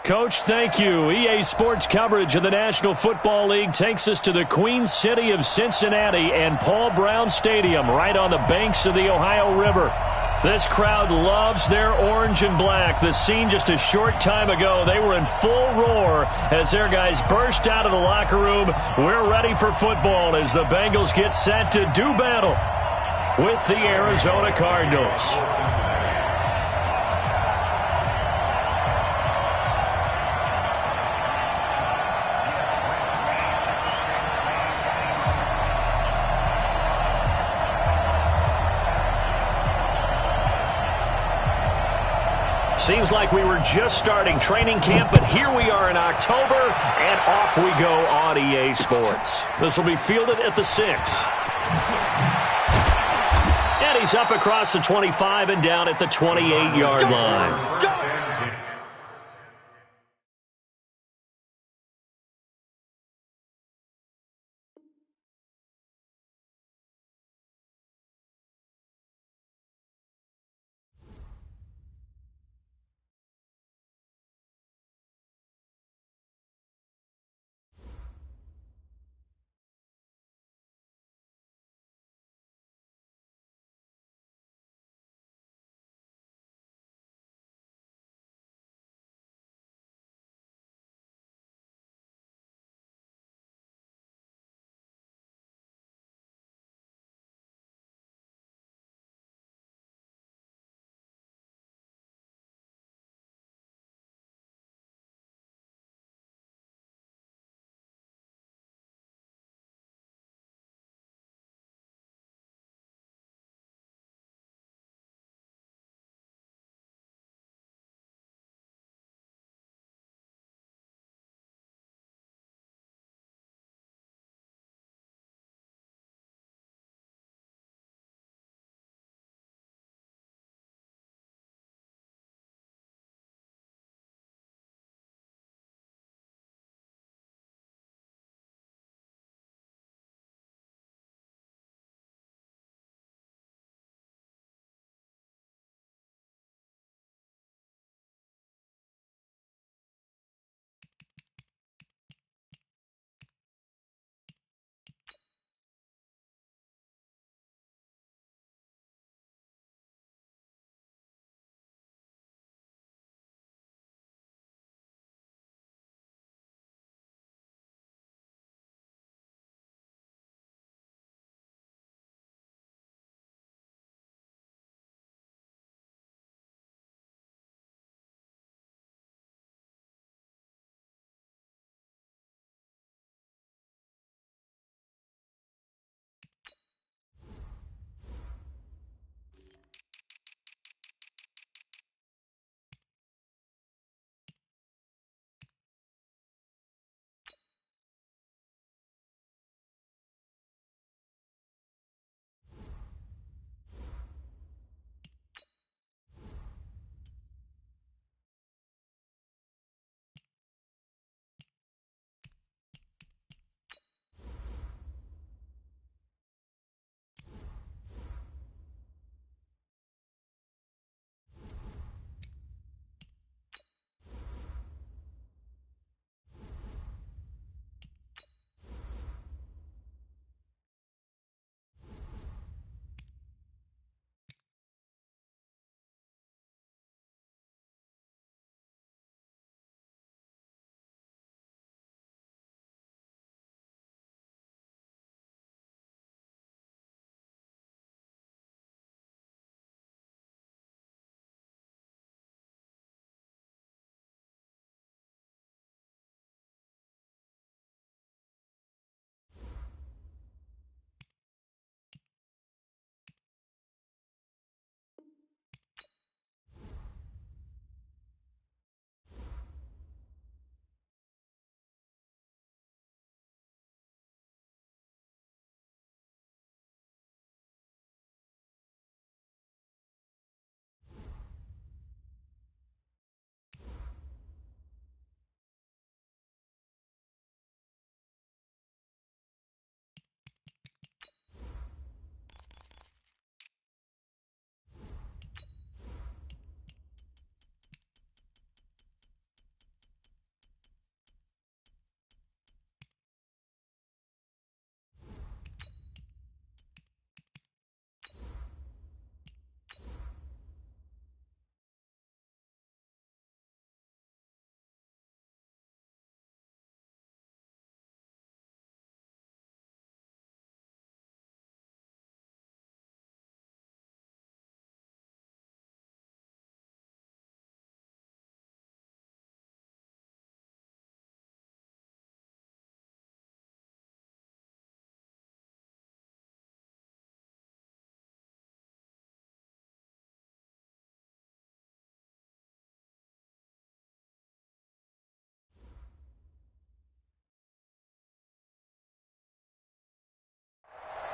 Coach, thank you. EA Sports coverage of the National Football League takes us to the Queen City of Cincinnati and Paul Brown Stadium right on the banks of the Ohio River. This crowd loves their orange and black. The scene just a short time ago, they were in full roar as their guys burst out of the locker room. We're ready for football as the Bengals get set to do battle with the Arizona Cardinals. Seems like we were just starting training camp, but here we are in October, and off we go on EA Sports. This will be fielded at the 6. And he's up across the 25 and down at the 28-yard line.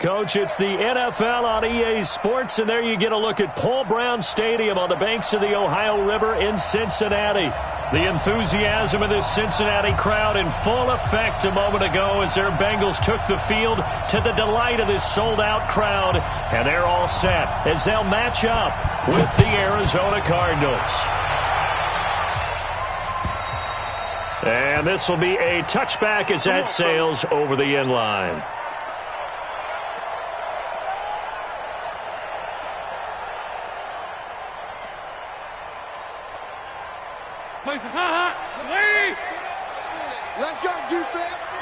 Coach. It's the NFL on EA Sports, and there you get a look at Paul Brown Stadium on the banks of the Ohio River in Cincinnati. The enthusiasm of this Cincinnati crowd in full effect a moment ago as their Bengals took the field to the delight of this sold-out crowd, and they're all set as they'll match up with the Arizona Cardinals. And this will be a touchback as that sails over the end line. Let's go, defense.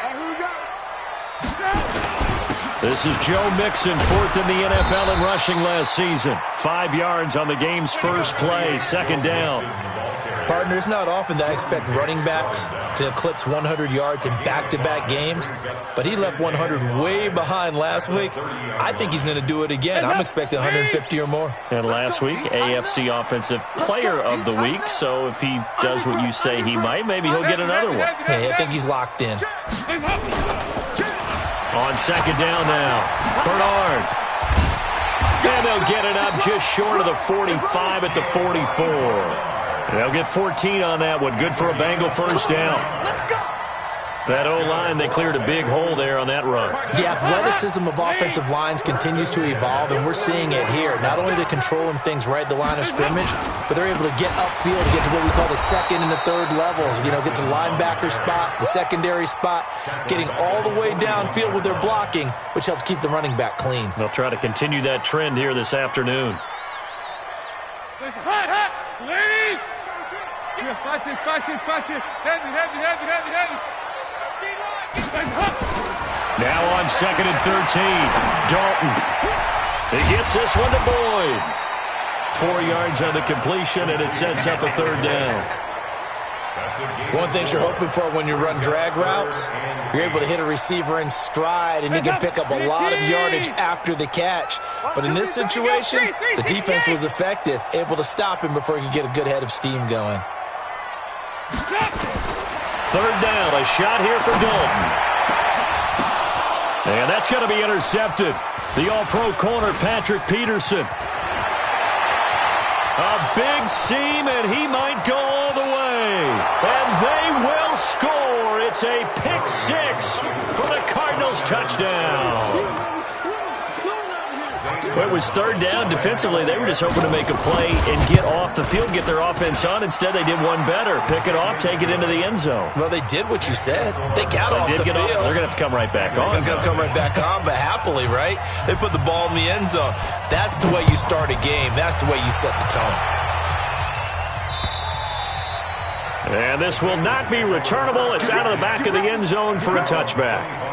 And here we go. This is Joe Mixon, fourth in the NFL in rushing last season. 5 yards on the game's first play, second down. Partner, it's not often that I expect running backs to eclipse 100 yards in back-to-back games, but he left 100 way behind last week. I think he's going to do it again. I'm expecting 150 or more. And last week, AFC Offensive Player of the Week, so if he does what you say he might, maybe he'll get another one. Hey, I think he's locked in. On second down now, Bernard. And they'll get it up just short of the 45 at the 44. They'll get 14 on that one. Good for a Bengal first down. That O-line, they cleared a big hole there on that run. The athleticism of offensive lines continues to evolve, and we're seeing it here. Not only are they controlling things right at the line of scrimmage, but they're able to get upfield, get to what we call the second and the third levels. You know, get to linebacker spot, the secondary spot, getting all the way downfield with their blocking, which helps keep the running back clean. They'll try to continue that trend here this afternoon. Now on second and 13, Dalton. He gets this one to Boyd. 4 yards on the completion, and it sets up a third down. One thing you're hoping for when you run drag routes, you're able to hit a receiver in stride, and he can pick up a lot of yardage after the catch. But in this situation, the defense was effective, able to stop him before he could get a good head of steam going. Third down, a shot here for Dalton. And that's going to be intercepted. The All-Pro corner, Patrick Peterson. A big seam, and he might go all the way. And they will score. It's a pick six for the Cardinals touchdown. Well, it was third down. Defensively, they were just hoping to make a play and get off the field, get their offense on. Instead, they did one better. Pick it off, take it into the end zone. Well, they did what you said. They got off the field. They're going to have to come right back on. They're going to come right back on, but happily, right? They put the ball in the end zone. That's the way you start a game. That's the way you set the tone. And this will not be returnable. It's out of the back of the end zone for a touchback.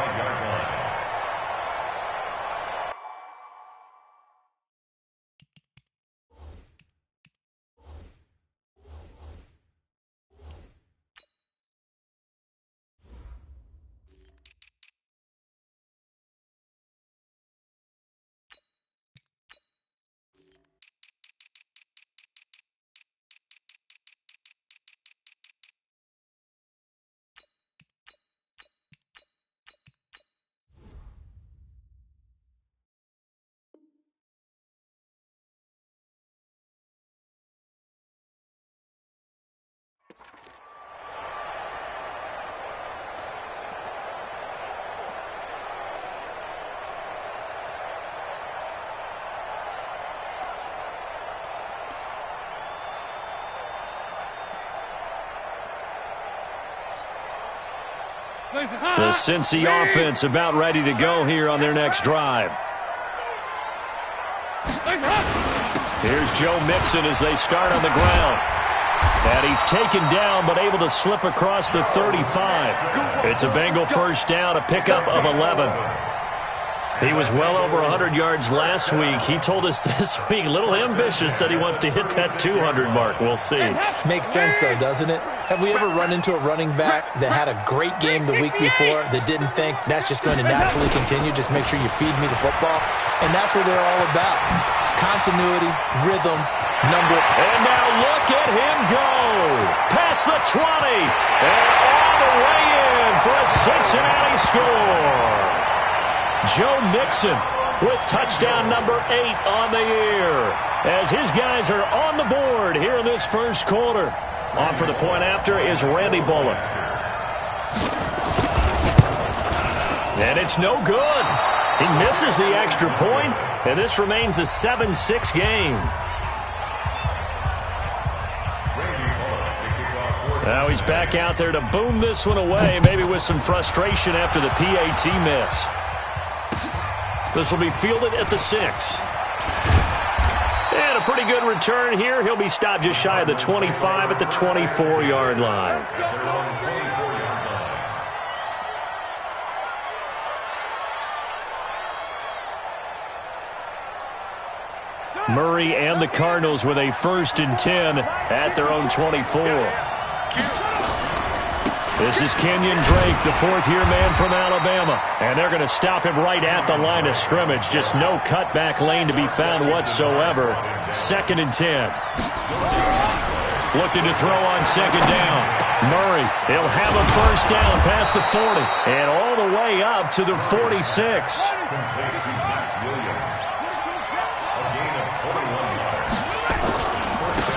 The Cincy offense about ready to go here on their next drive. Here's Joe Mixon as they start on the ground. And he's taken down but able to slip across the 35. It's a Bengal first down, a pickup of 11. He was well over 100 yards last week. He told us this week, a little ambitious, said he wants to hit that 200 mark. We'll see. Makes sense, though, doesn't it? Have we ever run into a running back that had a great game the week before that didn't think that's just going to naturally continue? Just make sure you feed me the football. And that's what they're all about. Continuity, rhythm, number. And now look at him go. Past the 20. And all the way in for a Cincinnati score. Joe Mixon with touchdown number 8 on the year, as his guys are on the board here in this first quarter. On for the point after is Randy Bullock. And it's no good. He misses the extra point, and this remains a 7-6 game. Now he's back out there to boom this one away, maybe with some frustration after the PAT miss. This will be fielded at the 6. And a pretty good return here. He'll be stopped just shy of the 25 at the 24-yard line. Murray and the Cardinals with a 1st and 10 at their own 24. This is Kenyon Drake, the 4th-year man from Alabama. And they're going to stop him right at the line of scrimmage. Just no cutback lane to be found whatsoever. 2nd and 10. Looking to throw on 2nd down. Murray, he'll have a 1st down past the 40. And all the way up to the 46.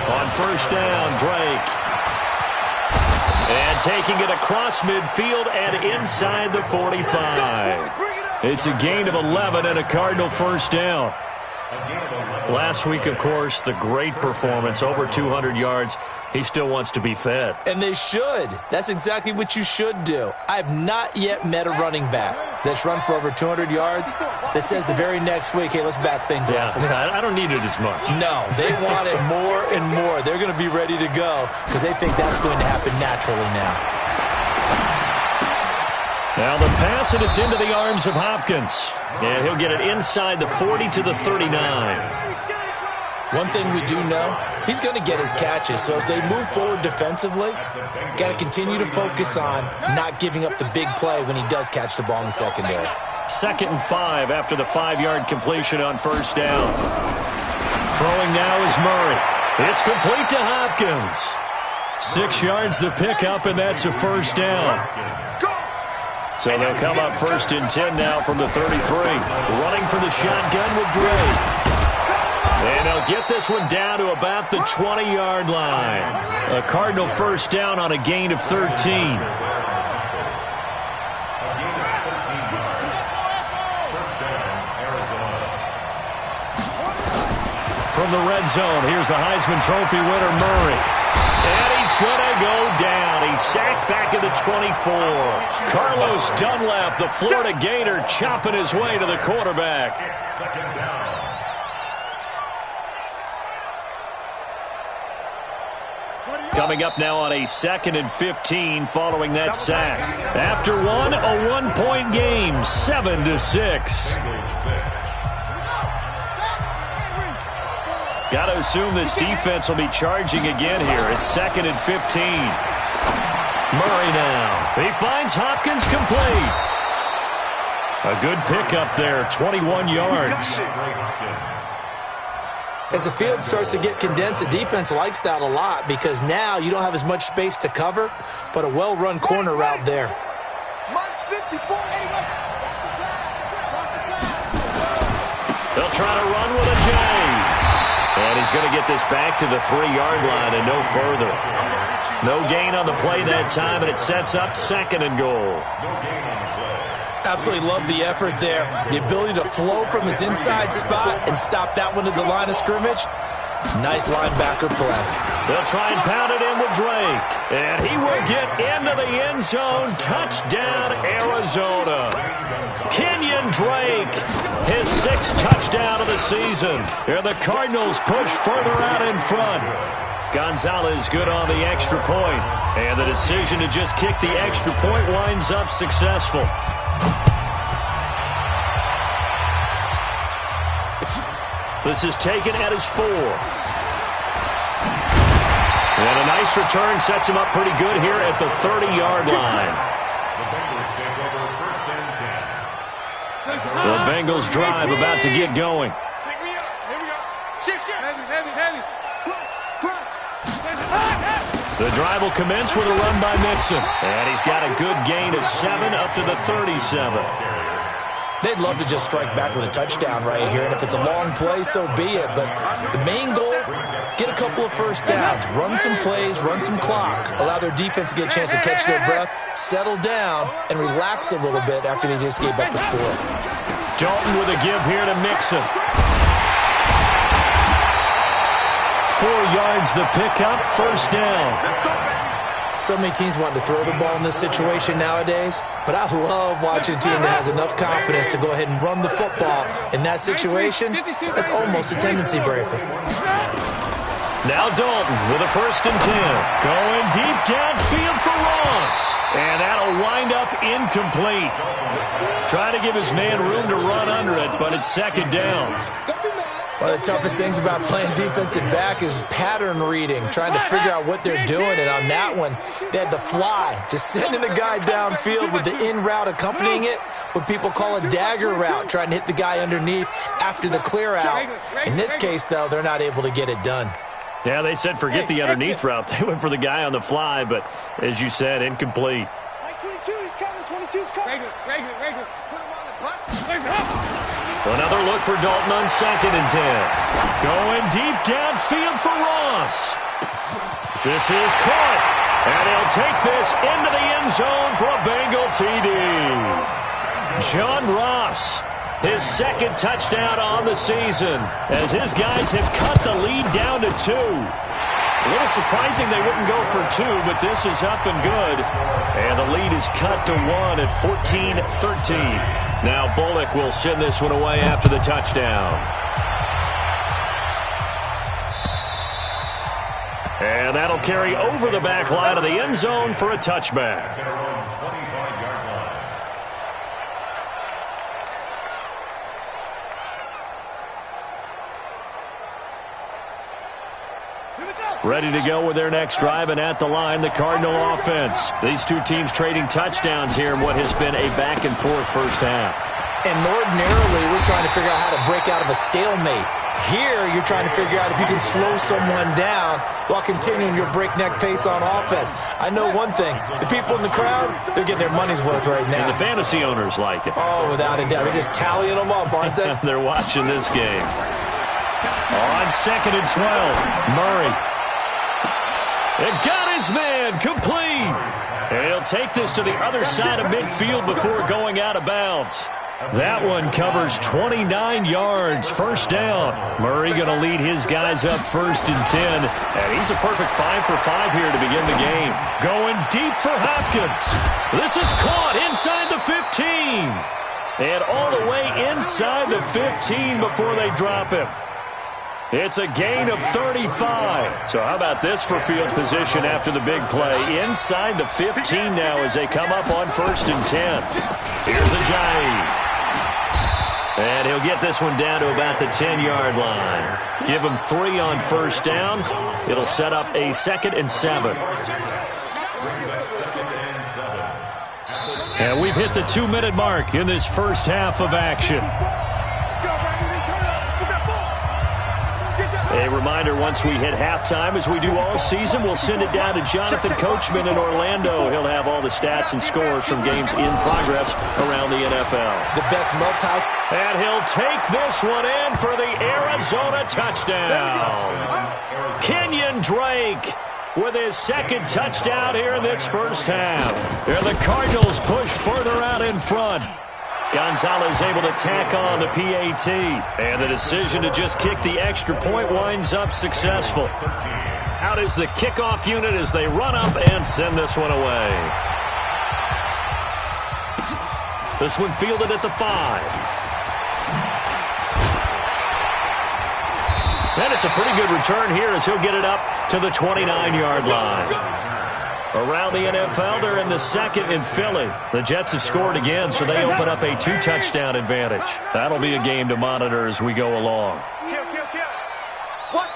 On 1st down, Drake. And taking it across midfield and inside the 45. It's a gain of 11 and a Cardinal 1st down. Last week, of course, the great performance, over 200 yards. He still wants to be fed. And they should. That's exactly what you should do. I have not yet met a running back that's run for over 200 yards that says the very next week, hey, let's back things up. I don't need it as much. No, they want it more and more. They're going to be ready to go because they think that's going to happen naturally now. Now the pass, and it's into the arms of Hopkins. And he'll get it inside the 40 to the 39. One thing we do know, he's going to get his catches. So if they move forward defensively, got to continue to focus on not giving up the big play when he does catch the ball in the secondary. 2nd and 5 after the 5-yard completion on 1st down. Throwing now is Murray. It's complete to Hopkins. 6 yards the pickup, and that's a 1st down. So they'll come up 1st and 10 now from the 33. Running for the shotgun with Drake. And they'll get this one down to about the 20-yard line. A Cardinal 1st down on a gain of 13. From the red zone, here's the Heisman Trophy winner, Murray. And he's going to go down. He's sacked back at the 24. Carlos Dunlap, the Florida Gator, chopping his way to the quarterback. Coming up now on a 2nd and 15 following that sack. After one, a 1-point game, 7-6. Got to assume this defense will be charging again here. It's 2nd and 15. Murray now. He finds Hopkins complete. A good pickup there, 21 yards. As the field starts to get condensed, the defense likes that a lot because now you don't have as much space to cover, but a well-run corner route there. They'll try to run with a J. And he's going to get this back to the 3-yard line and no further. No gain on the play that time, and it sets up 2nd and goal. Absolutely love the effort there. The ability to flow from his inside spot and stop that one at the line of scrimmage. Nice linebacker play. They'll try and pound it in with Drake. And he will get into the end zone. Touchdown, Arizona. Kenyon Drake, his 6th touchdown of the season. And the Cardinals push further out in front. Gonzalez good on the extra point. And the decision to just kick the extra point winds up successful. This is taken at his 4. And a nice return sets him up pretty good here at the 30-yard line. The Bengals drive about to get going. The drive will commence with a run by Mixon. And he's got a good gain of 7 up to the 37. They'd love to just strike back with a touchdown right here, and if it's a long play, so be it. But the main goal, get a couple of first downs, run some plays, run some clock, allow their defense to get a chance to catch their breath, settle down, and relax a little bit after they just gave up the score. Dalton with a give here to Mixon. 4 yards the pickup, first down. So many teams want to throw the ball in this situation nowadays, but I love watching a team that has enough confidence to go ahead and run the football. In that situation, that's almost a tendency breaker. Now Dalton with a 1st and 10. Going deep downfield for Ross. And that'll wind up incomplete. Trying to give his man room to run under it, but it's 2nd down. One of the toughest things about playing defensive back is pattern reading, trying to figure out what they're doing. And on that one, they had the fly, just sending a guy downfield with the in route accompanying it, what people call a dagger route, trying to hit the guy underneath after the clear out. In this case, though, they're not able to get it done. Yeah, they said forget the underneath route. They went for the guy on the fly, but as you said, incomplete. 22, he's coming. 22's coming. Regular. Put him on the bus. Another look for Dalton on 2nd and 10. Going deep downfield for Ross. This is caught. And he'll take this into the end zone for a Bengal TD. John Ross, his 2nd touchdown on the season, as his guys have cut the lead down to 2. A little surprising they wouldn't go for 2, but this is up and good. And the lead is cut to 1 at 14-13. Now Bullock will send this one away after the touchdown. And that'll carry over the back line of the end zone for a touchback. Ready to go with their next drive, and at the line, the Cardinal offense. These two teams trading touchdowns here in what has been a back-and-forth first half. And ordinarily, we're trying to figure out how to break out of a stalemate. Here, you're trying to figure out if you can slow someone down while continuing your breakneck pace on offense. I know one thing. The people in the crowd, they're getting their money's worth right now. And the fantasy owners like it. Oh, without a doubt. They're just tallying them up, aren't they? They're watching this game. On 2nd and 12, Murray. It got his man complete. And he'll take this to the other side of midfield before going out of bounds. That one covers 29 yards, first down. Murray going to lead his guys up 1st and 10. And he's a perfect 5 for 5 here to begin the game. Going deep for Hopkins. This is caught inside the 15. And all the way inside the 15 before they drop him. It's a gain of 35. So how about this for field position after the big play? Inside the 15 now as they come up on 1st and 10. Here's Ajayi. And he'll get this one down to about the 10-yard line. Give him 3 on 1st down. It'll set up a 2nd and 7. And we've hit the 2-minute mark in this first half of action. A reminder, once we hit halftime, as we do all season, we'll send it down to Jonathan Coachman in Orlando. He'll have all the stats and scores from games in progress around the NFL. The best multi. And he'll take this one in for the Arizona touchdown. Kenyon Drake with his 2nd touchdown here in this first half. And the Cardinals push further out in front. Gonzalez able to tack on the PAT. And the decision to just kick the extra point winds up successful. Out is the kickoff unit as they run up and send this one away. This one fielded at the 5. And it's a pretty good return here as he'll get it up to the 29-yard line. Around the NFL, they're in the 2nd in Philly. The Jets have scored again, so they open up a 2-touchdown advantage. That'll be a game to monitor as we go along. Kill. Watch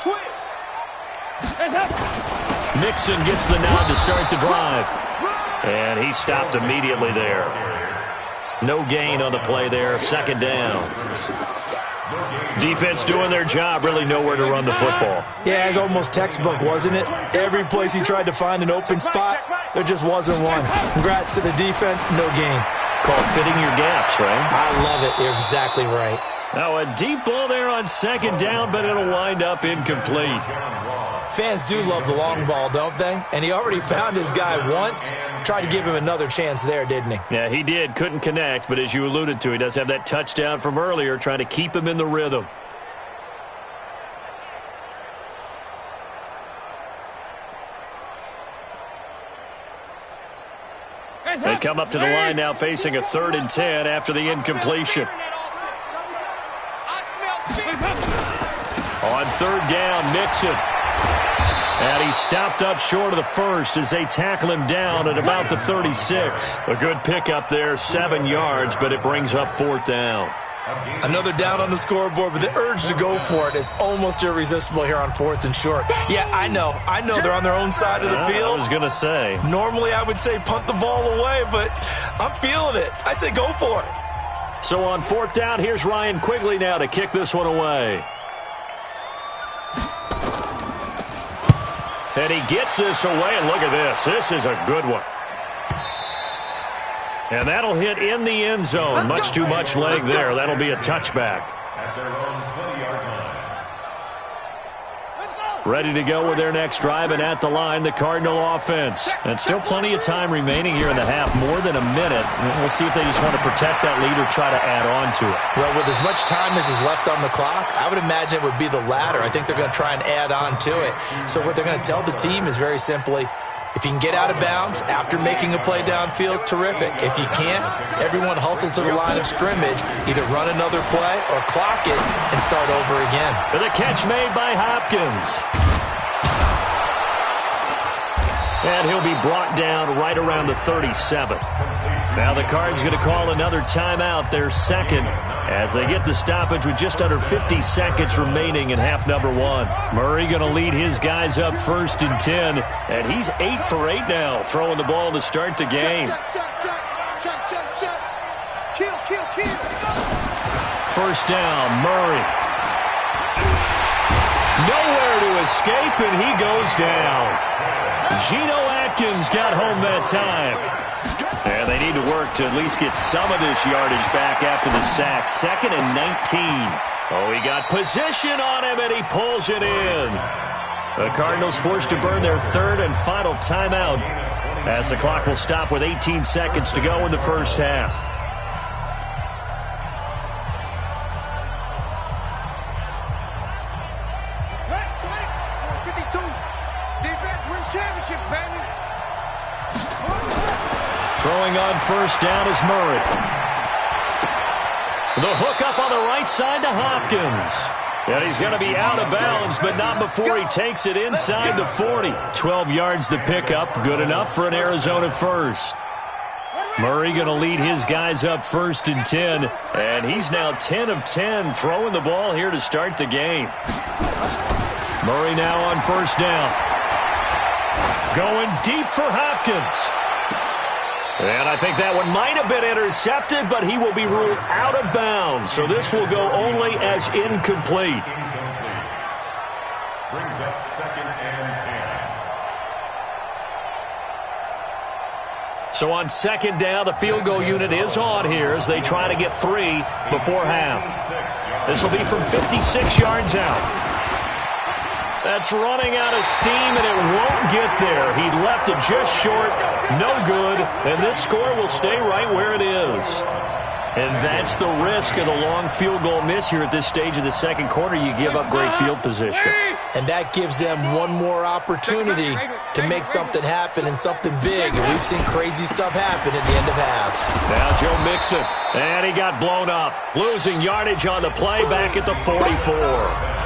twins. Mixon gets the nod to start the drive. And he stopped immediately there. No gain on the play there, 2nd down. Defense doing their job, really nowhere to run the football. Yeah, it's almost textbook, wasn't it? Every place he tried to find an open spot, there just wasn't one. Congrats to the defense, no gain. called fitting your gaps, right? I love it. You're exactly right. Now a deep ball there on second down, but it'll wind up incomplete. Fans do love the long ball, don't they? And he already found his guy once. Tried to give him another chance there, didn't he? Yeah, he did. Couldn't connect, but as you alluded to, he does have that touchdown from earlier, trying to keep him in the rhythm. They come up to the line now facing a 3rd and 10 after the incompletion. On 3rd down, Mixon. And he's stopped up short of the first as they tackle him down at about the 36. A good pickup there, 7 yards, but it brings up 4th down. Another down on the scoreboard, but the urge to go for it is almost irresistible here on 4th and short. Yeah, I know they're on their own side of the field. I was going to say. Normally I would say punt the ball away, but I'm feeling it. I say go for it. So on 4th down, here's Ryan Quigley now to kick this one away. And he gets this away, and look at this. This is a good one. And that'll hit in the end zone. Much too much leg there. That'll be a touchback. Ready to go with their next drive, and at the line, the Cardinal offense. And still plenty of time remaining here in the half, more than a minute. We'll see if they just want to protect that lead or try to add on to it. Well, with as much time as is left on the clock, I would imagine it would be the latter. I think they're going to try and add on to it. So what they're going to tell the team is very simply, if you can get out of bounds after making a play downfield, terrific. If you can't, everyone hustle to the line of scrimmage, either run another play or clock it and start over again. The catch made by Hopkins. And he'll be brought down right around the 37. Now the Cards going to call another timeout, their second, as they get the stoppage with just under 50 seconds remaining in half number 1. Murray going to lead his guys up 1st and 10, and he's 8 for 8 now, throwing the ball to start the game. Check. Kill. 1st down, Murray. Nowhere to escape, and he goes down. Geno Atkins got home that time. And they need to work to at least get some of this yardage back after the sack. 2nd and 19. Oh, he got position on him, and he pulls it in. The Cardinals forced to burn their 3rd and final timeout as the clock will stop with 18 seconds to go in the first half. Throwing on 1st down is Murray. The hook up on the right side to Hopkins. And he's going to be out of bounds, but not before he takes it inside the 40. 12 yards to pick up, good enough for an Arizona first. Murray going to lead his guys up 1st and 10, and he's now 10 of 10 throwing the ball here to start the game. Murray now on 1st down. Going deep for Hopkins. And I think that one might have been intercepted, but he will be ruled out of bounds. So this will go only as incomplete. Brings up 2nd and 10. So on 2nd down, the field goal unit is on here as they try to get 3 before half. This will be from 56 yards out. That's running out of steam, and it won't get there. He left it just short, no good, and this score will stay right where it is. And that's the risk of the long field goal miss here at this stage of the second quarter. You give up great field position. And that gives them one more opportunity to make something happen and something big. And we've seen crazy stuff happen at the end of halves. Now Joe Mixon, and he got blown up. Losing yardage on the play back at the 44.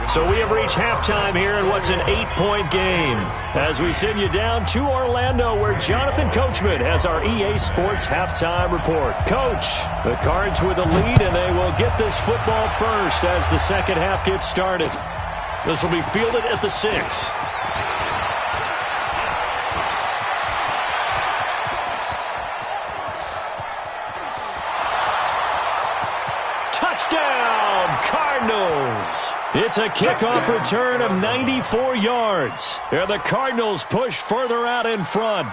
So we have reached halftime here in what's an 8-point game as we send you down to Orlando where Jonathan Coachman has our EA Sports halftime report. Coach, the Cards with the lead, and they will get this football first as the second half gets started. This will be fielded at the 6. Touchdown, Cardinals! It's a kickoff return of 94 yards. And the Cardinals push further out in front.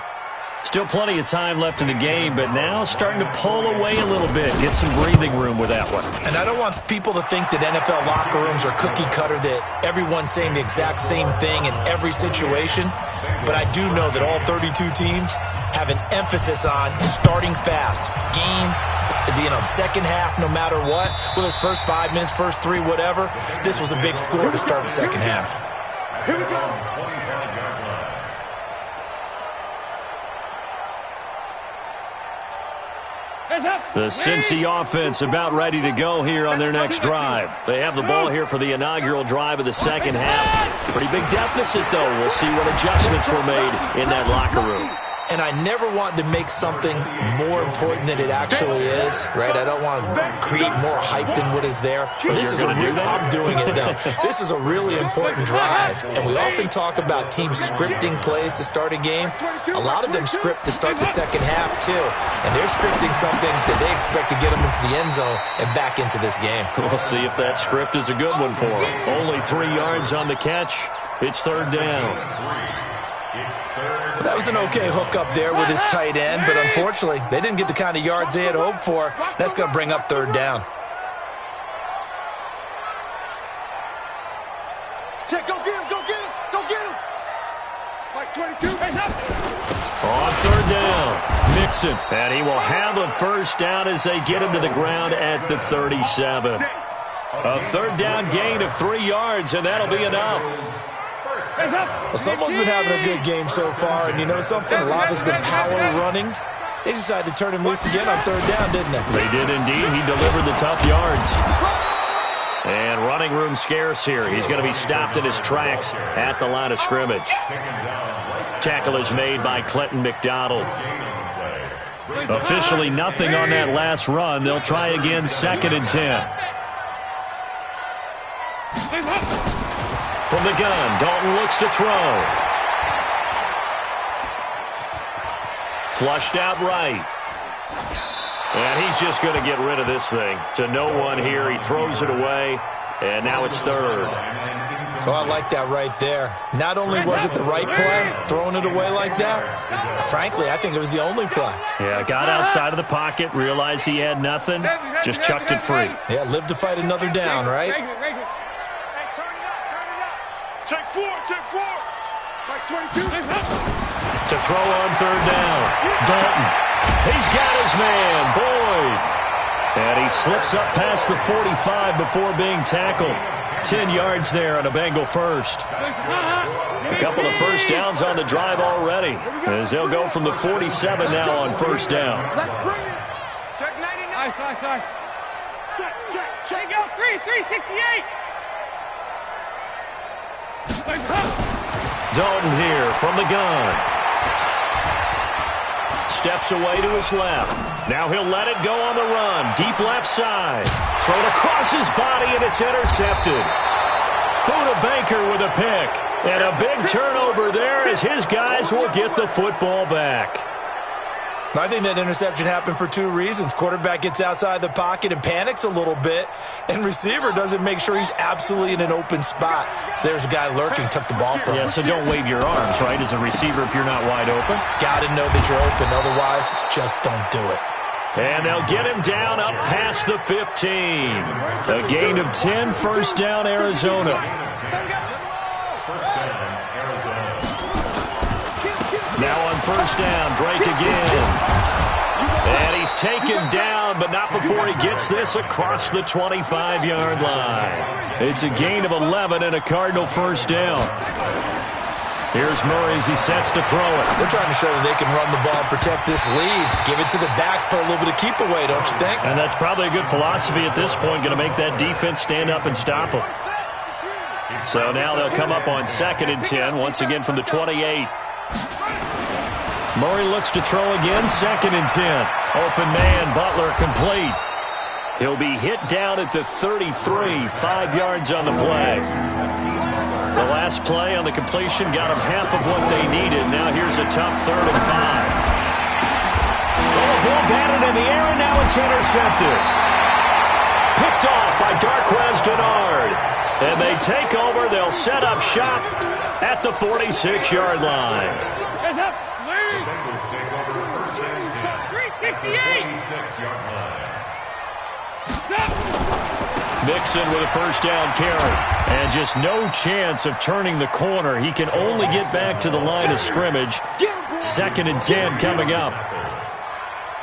Still plenty of time left in the game, but now starting to pull away a little bit. Get some breathing room with that one. And I don't want people to think that NFL locker rooms are cookie cutter, that everyone's saying the exact same thing in every situation. But I do know that all 32 teams have an emphasis on starting fast. Second half, no matter what. With his first 5 minutes, first 3, whatever. This was a big score to start the second half. Here we go. The Cincy offense about ready to go here on their next drive. They have the ball here for the inaugural drive of the second half. Pretty big deficit, though. We'll see what adjustments were made in that locker room. And I never want to make something more important than it actually is, right? I don't want to create more hype than what is there. But this is I'm doing it, though. This is a really important drive. And we often talk about teams scripting plays to start a game. A lot of them script to start the second half, too. And they're scripting something that they expect to get them into the end zone and back into this game. We'll see if that script is a good one for them. Only 3 yards on the catch. It's third down. That was an okay hookup there with his tight end, but unfortunately, they didn't get the kind of yards they had hoped for. That's going to bring up third down. Check, go get him, go get him, go get him. Mike's 22. On third down, Mixon, and he will have a first down as they get him to the ground at the 37. A third down gain of 3 yards, and that'll be enough. Well, someone's been having a good game so far, and you know something? A lot has been power running. They decided to turn him loose again on third down, didn't they? They did indeed. He delivered the tough yards. And running room scarce here. He's going to be stopped in his tracks at the line of scrimmage. Tackle is made by Clinton McDonald. Officially nothing on that last run. They'll try again, 2nd and 10. From the gun, Dalton looks to throw. Flushed out right. And he's just going to get rid of this thing. To no one here. He throws it away. And now it's third. Oh, I like that right there. Not only was it the right play, throwing it away like that, frankly, I think it was the only play. Yeah, got outside of the pocket, realized he had nothing, just chucked it free. Yeah, live to fight another down, right? Take 4, take 4. Mike's 22. To throw on third down. Dalton. He's got his man, Boyd. And he slips up past the 45 before being tackled. 10 yards there on a Bengal first. A couple of first downs on the drive already, as they'll go from the 47 now on first down. Let's bring it. Check 99. Check. Check out 368. Dalton here from the gun. Steps away to his left. Now he'll let it go on the run. Deep left side. Thrown across his body, and it's intercepted. Buda Baker with a pick. And a big turnover there as his guys will get the football back. I think that interception happened for 2 reasons. Quarterback gets outside the pocket and panics a little bit, and receiver doesn't make sure he's absolutely in an open spot. So there's a guy lurking, took the ball from him. Yeah, so don't wave your arms, right, as a receiver if you're not wide open. Got to know that you're open. Otherwise, just don't do it. And they'll get him down up past the 15. A gain of 10, first down, Arizona. Now on first down, Drake again. And he's taken down, but not before he gets this across the 25-yard line. It's a gain of 11 and a Cardinal first down. Here's Murray as he sets to throw it. They're trying to show that they can run the ball and protect this lead. Give it to the backs, put a little bit of keep away, don't you think? And that's probably a good philosophy at this point, going to make that defense stand up and stop them. So now they'll come up on 2nd and 10, once again from the 28. Murray looks to throw again, 2nd and 10. Open man, Butler complete. He'll be hit down at the 33, 5 yards on the play. The last play on the completion got them half of what they needed. Now here's a tough 3rd and 5. Oh, ball batted in the air, and now it's intercepted. Picked off by Darquez Dennard. And they take over. They'll set up shop at the 46-yard line. 46-yard line. Mixon with a first down carry. And just no chance of turning the corner. He can only get back to the line of scrimmage. 2nd and 10 coming up.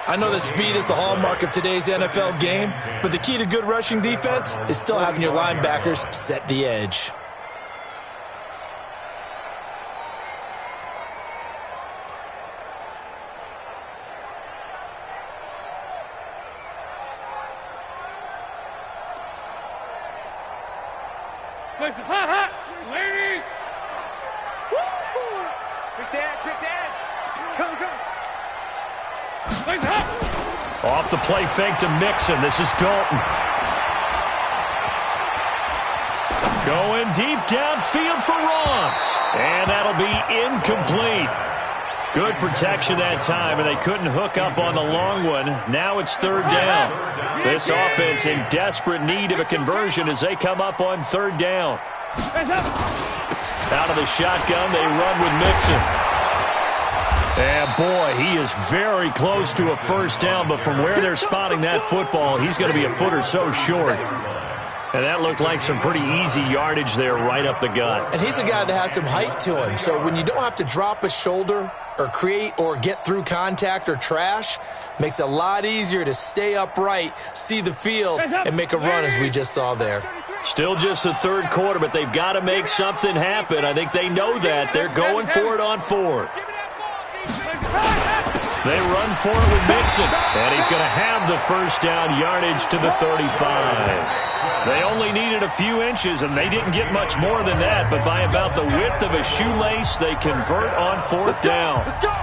I know that speed is the hallmark of today's NFL game, but the key to good rushing defense is still having your linebackers set the edge. Ladies! Quick edge. Come. Off the play fake to Mixon. This is Dalton. Going deep downfield for Ross. And that'll be incomplete. Good protection that time, and they couldn't hook up on the long one. Now it's 3rd down. This offense in desperate need of a conversion as they come up on 3rd down. Out of the shotgun, they run with Mixon. And boy, he is very close to a first down, but from where they're spotting that football, he's going to be a foot or so short. And that looked like some pretty easy yardage there right up the gut. And he's a guy that has some height to him, so when you don't have to drop a shoulder or create or get through contact or trash, makes it a lot easier to stay upright, see the field, and make a run as we just saw there. Still just the 3rd quarter, but they've got to make something happen. I think they know that. They're going for it on 4th. They run for it with Mixon, and he's going to have the first down yardage to the 35. They only needed a few inches, and they didn't get much more than that, but by about the width of a shoelace, they convert on 4th down. Let's go.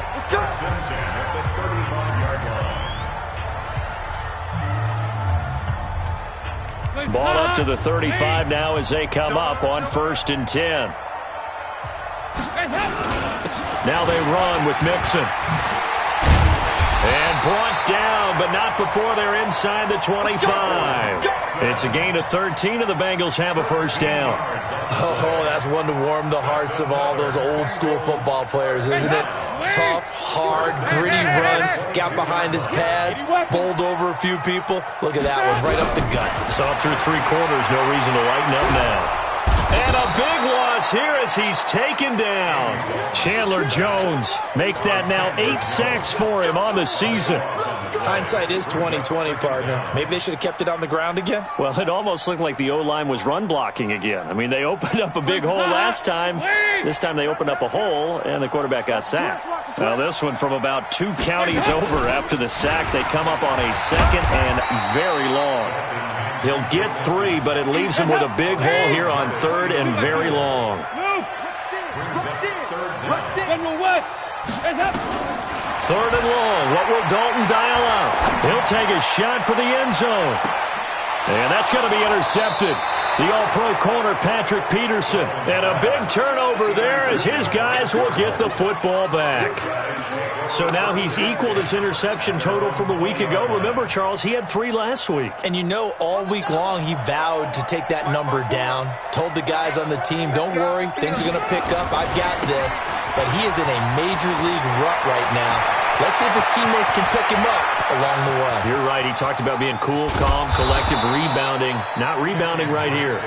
Ball up to the 35 now as they come up on 1st and 10. Now they run with Mixon. And brought down, but not before they're inside the 25. It's a gain of 13, and the Bengals have a first down. Oh, that's one to warm the hearts of all those old-school football players, isn't it? Tough, hard, gritty run, got behind his pads, bowled over a few people. Look at that one, right up the gut. So up through 3 quarters, no reason to lighten up now. And a big loss here as he's taken down. Chandler Jones make that now 8 sacks for him on the season. Hindsight is 20/20, partner. Maybe they should have kept it on the ground again. Well, it almost looked like the O-line was run blocking again. I mean, they opened up a big hole last time. This time they opened up a hole, and the quarterback got sacked. Now this one from about 2 counties over after the sack. They come up on a 2nd and very long. He'll get 3, but it leaves him with a big hole here on 3rd and very long. Third and long. What will Dalton dial up? He'll take a shot for the end zone. And that's going to be intercepted. The all-pro corner, Patrick Peterson. And a big turnover there as his guys will get the football back. So now he's equaled his interception total from a week ago. Remember, Charles, he had 3 last week. And you know, all week long he vowed to take that number down. Told the guys on the team, don't worry, things are going to pick up. I've got this. But he is in a major league rut right now. Let's see if his teammates can pick him up along the way. You're right. He talked about being cool, calm, collective, rebounding. Not rebounding right here.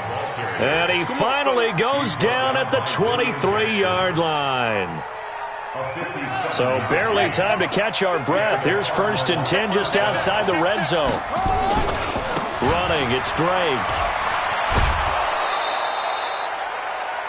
And he finally goes down at the 23-yard line. So barely time to catch our breath. Here's 1st and 10 just outside the red zone. Running, it's Drake.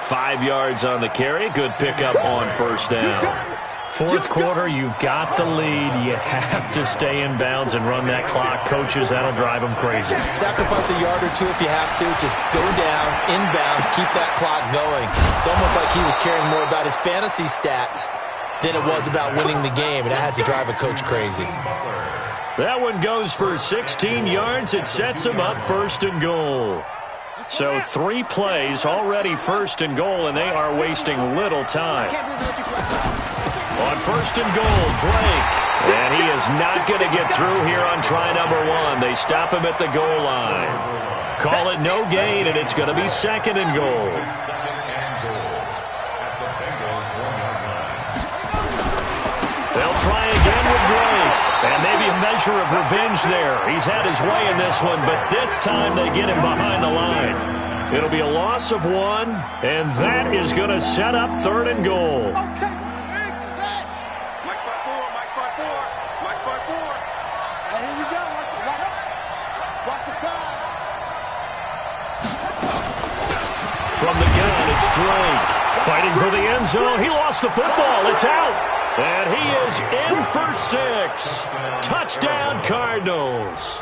5 yards on the carry. Good pickup on 1st down. 4th quarter, you've got the lead. You have to stay in bounds and run that clock. Coaches, that'll drive them crazy. Sacrifice a yard or 2 if you have to. Just go down, inbounds, keep that clock going. It's almost like he was caring more about his fantasy stats than it was about winning the game, and that has to drive a coach crazy. That one goes for 16 yards. It sets him up 1st and goal. So 3 plays, already 1st and goal, and they are wasting little time. On 1st and goal, Drake. And he is not going to get through here on try number 1. They stop him at the goal line. Call it no gain, and it's going to be 2nd and goal. They'll try again with Drake. And maybe a measure of revenge there. He's had his way in this one, but this time they get him behind the line. It'll be a loss of 1, and that is going to set up 3rd and goal. Okay, big set. Mike by 4, Mike by 4, Mike by 4. And here we go. Watch the pass. From the gun, it's Drake. Fighting for the end zone. He lost the football. It's out. And he is in for 6. Touchdown, Cardinals.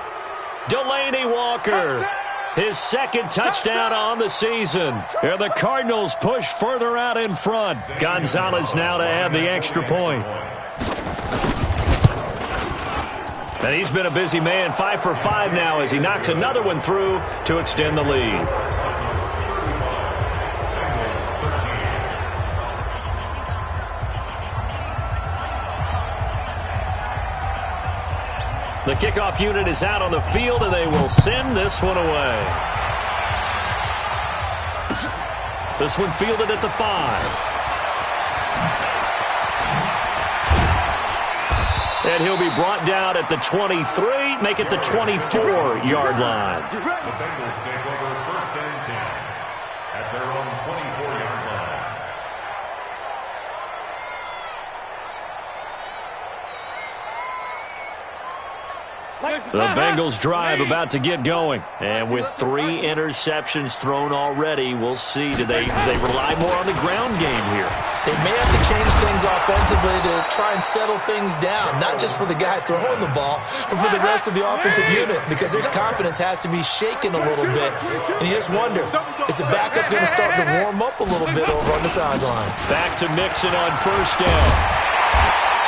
Delaney Walker. His 2nd touchdown on the season. And the Cardinals push further out in front. Gonzalez now to add the extra point. And he's been a busy man, 5 for 5 now as he knocks another one through to extend the lead. The kickoff unit is out on the field, and they will send this one away. This one fielded at the 5. And he'll be brought down at the 23, make it the 24-yard line. The Bengals take over 1st and 10 at their own 24-yard line. The Bengals drive about to get going. And with 3 interceptions thrown already, we'll see. Do they rely more on the ground game here? They may have to change things offensively to try and settle things down, not just for the guy throwing the ball, but for the rest of the offensive unit, because their confidence has to be shaken a little bit. And you just wonder, is the backup going to start to warm up a little bit over on the sideline? Back to Mixon on 1st down.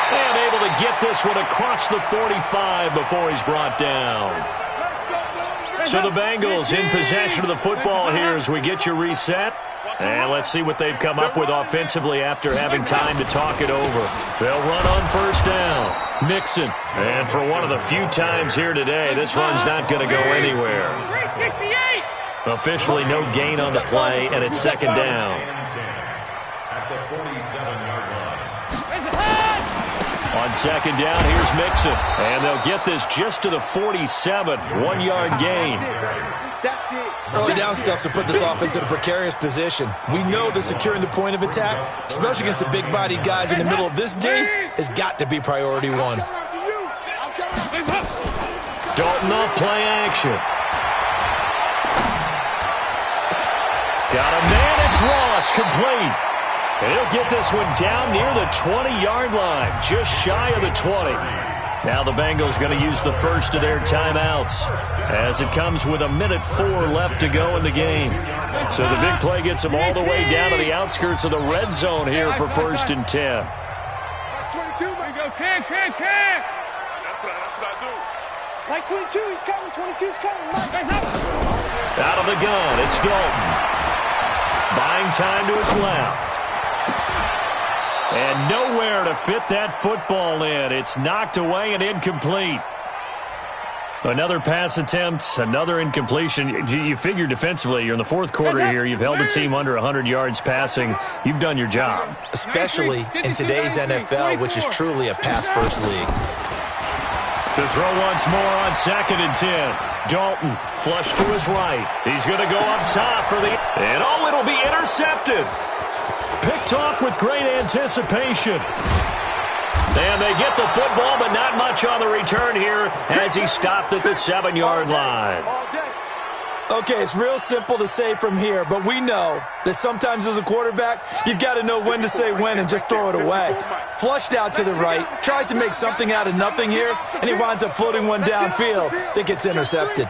And able to get this one across the 45 before he's brought down. So the Bengals in possession of the football here as we get you reset. And let's see what they've come up with offensively after having time to talk it over. They'll run on 1st down. Mixon. And for one of the few times here today, this run's not going to go anywhere. Officially no gain on the play, and it's 2nd down. At the 47-yard line. On 2nd down, here's Mixon. And they'll get this just to the 47, 1-yard gain. Early down stuff to put this offense in a precarious position. We know that securing the point of attack, especially against the big-bodied guys in the middle of this day, has got to be priority 1. Dalton off play action. Got a man, it's Ross, complete. And he'll get this one down near the 20-yard line, just shy of the 20. Now the Bengals going to use the first of their timeouts as it comes with 1:04 left to go in the game. So the big play gets them all the way down to the outskirts of the red zone here for 1st and 10. That's 22, man. Go, Ken. That's what I do. Like 22, he's coming. 22's coming. Out of the gun, it's Dalton. Buying time to his left. And nowhere to fit that football in. It's knocked away and incomplete. Another pass attempt, another incompletion. You figure defensively, you're in the 4th quarter here. You've held the team under 100 yards passing. You've done your job. Especially in today's NFL, which is truly a pass-first league. To throw once more on 2nd and 10. Dalton, flush to his right. He's going to go up top for the... And it'll be intercepted. Picked off with great anticipation. And they get the football, but not much on the return here as he stopped at the 7-yard line. Okay, it's real simple to say from here, but we know that sometimes as a quarterback, you've got to know when to say when and just throw it away. Flushed out to the right, tries to make something out of nothing here, and he winds up floating one downfield that gets intercepted.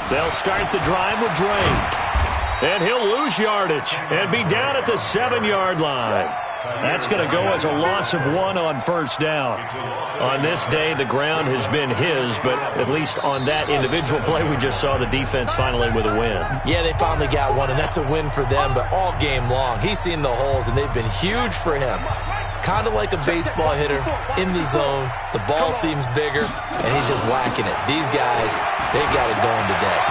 They'll start the drive with Drake. And he'll lose yardage and be down at the 7-yard line. That's going to go as a loss of 1 on 1st down. On this day, the ground has been his, but at least on that individual play, we just saw the defense finally with a win. Yeah, they finally got one, and that's a win for them, but all game long, he's seen the holes, and they've been huge for him. Kind of like a baseball hitter in the zone. The ball seems bigger, and he's just whacking it. These guys, they've got it going today.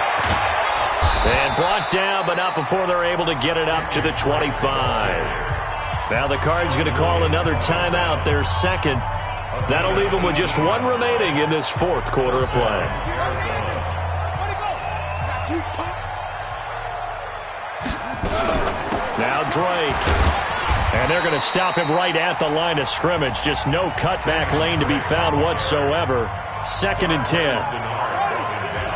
And brought down, but not before they're able to get it up to the 25. Now the Cards going to call another timeout, their second. That'll leave them with just one remaining in this fourth quarter of play. Now Drake. And they're going to stop him right at the line of scrimmage. Just no cutback lane to be found whatsoever. 2nd and 10.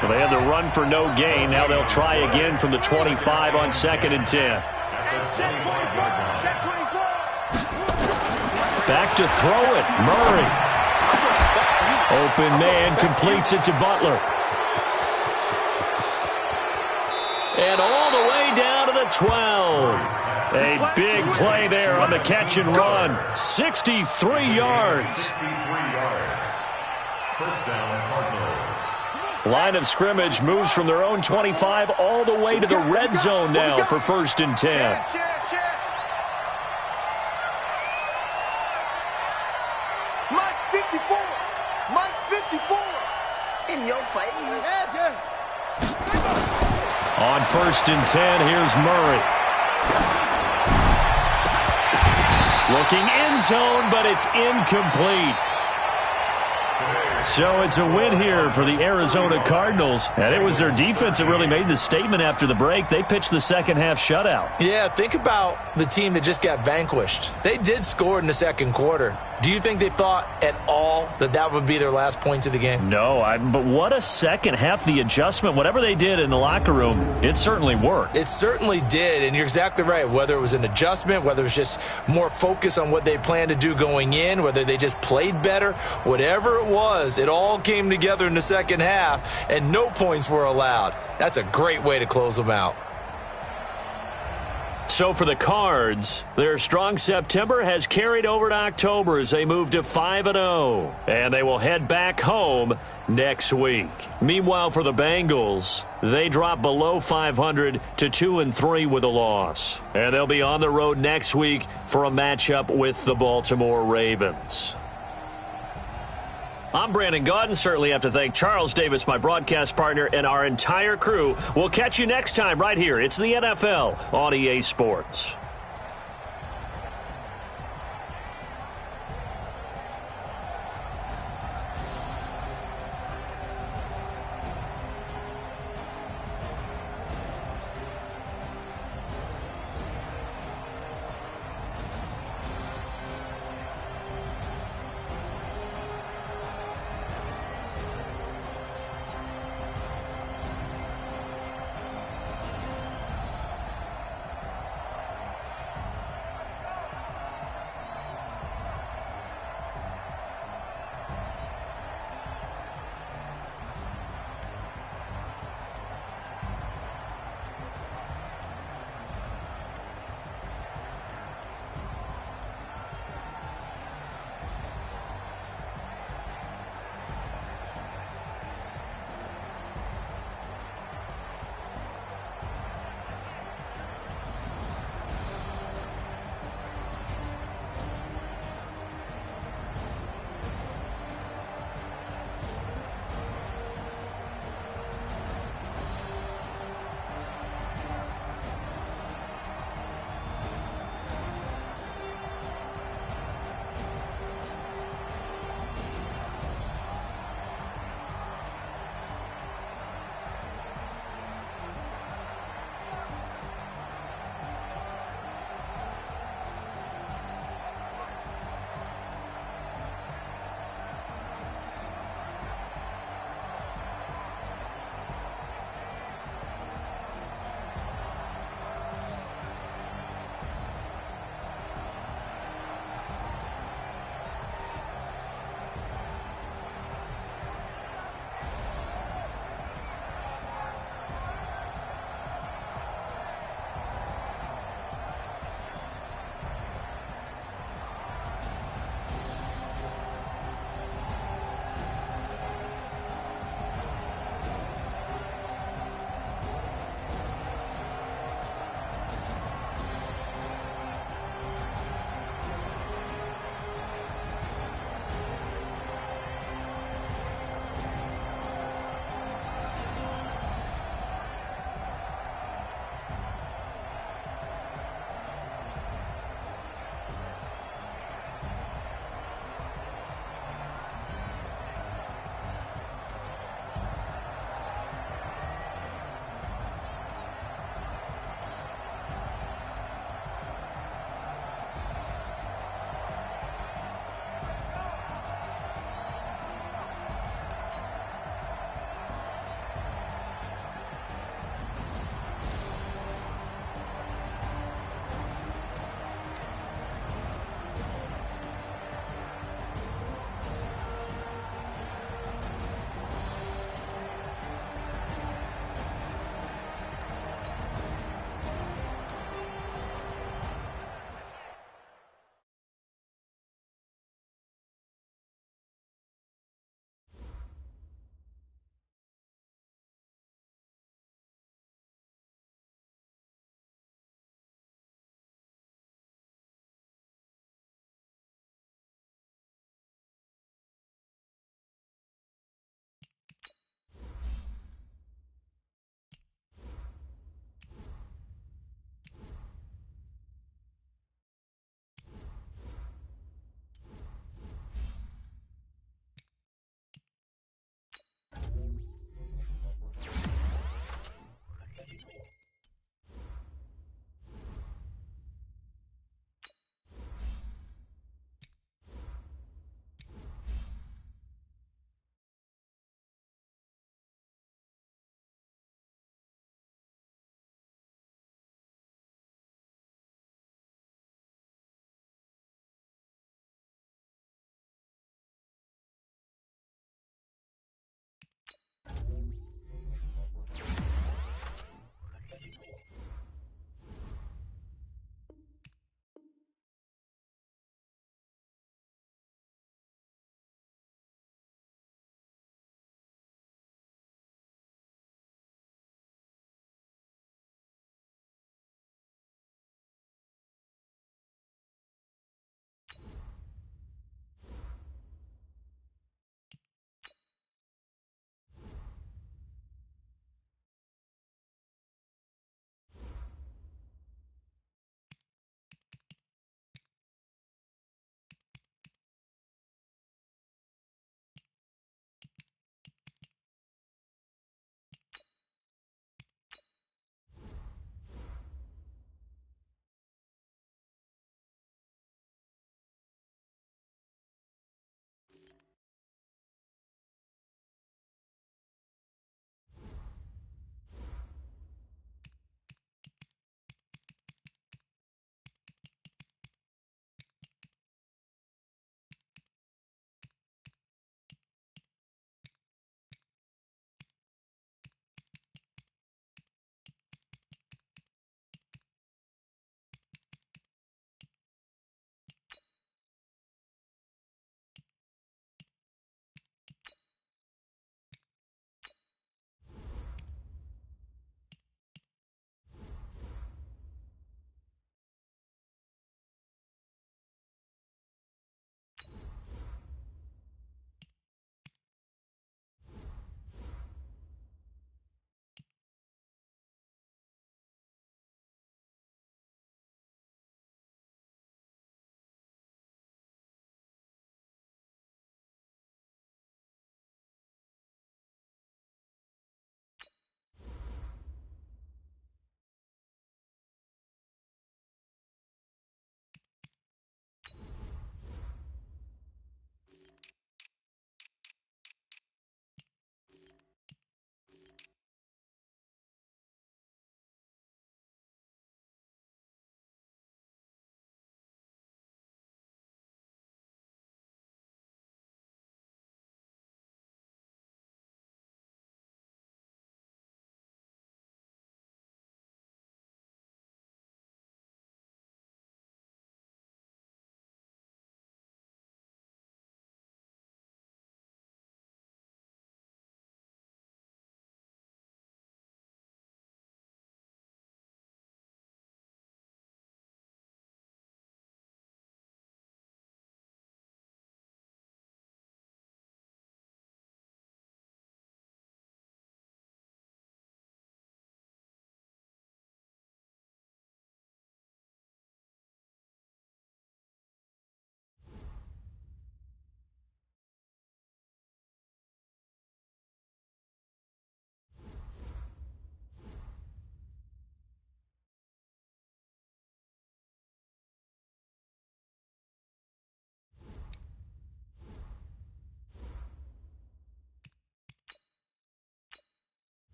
Well, they had the run for no gain. Now they'll try again from the 25 on 2nd and 10. Back to throw it. Murray. Open man completes it to Butler. And all the way down to the 12. A big play there on the catch and run. 63 yards. 63 yards. First down, Cardinals. Line of scrimmage moves from their own 25 all the way to the red zone now for 1st and 10. Mike 54. Mike 54. In your face. On 1st and 10, here's Murray. Looking end zone, but it's incomplete. So it's a win here for the Arizona Cardinals. And it was their defense that really made the statement after the break. They pitched the second half shutout. Yeah, think about the team that just got vanquished. They did score in the second quarter. Do you think they thought at all that that would be their last points of the game? No, but what a second half. The adjustment, whatever they did in the locker room, it certainly worked. It certainly did, and you're exactly right. Whether it was an adjustment, whether it was just more focus on what they planned to do going in, whether they just played better, whatever it was, it all came together in the second half, and no points were allowed. That's a great way to close them out. So for the Cards, their strong September has carried over to October as they move to 5-0. And they will head back home next week. Meanwhile, for the Bengals, they drop below 500 to 2-3 with a loss. And they'll be on the road next week for a matchup with the Baltimore Ravens. I'm Brandon Gaudin. Certainly have to thank Charles Davis, my broadcast partner, and our entire crew. We'll catch you next time right here. It's the NFL on EA Sports.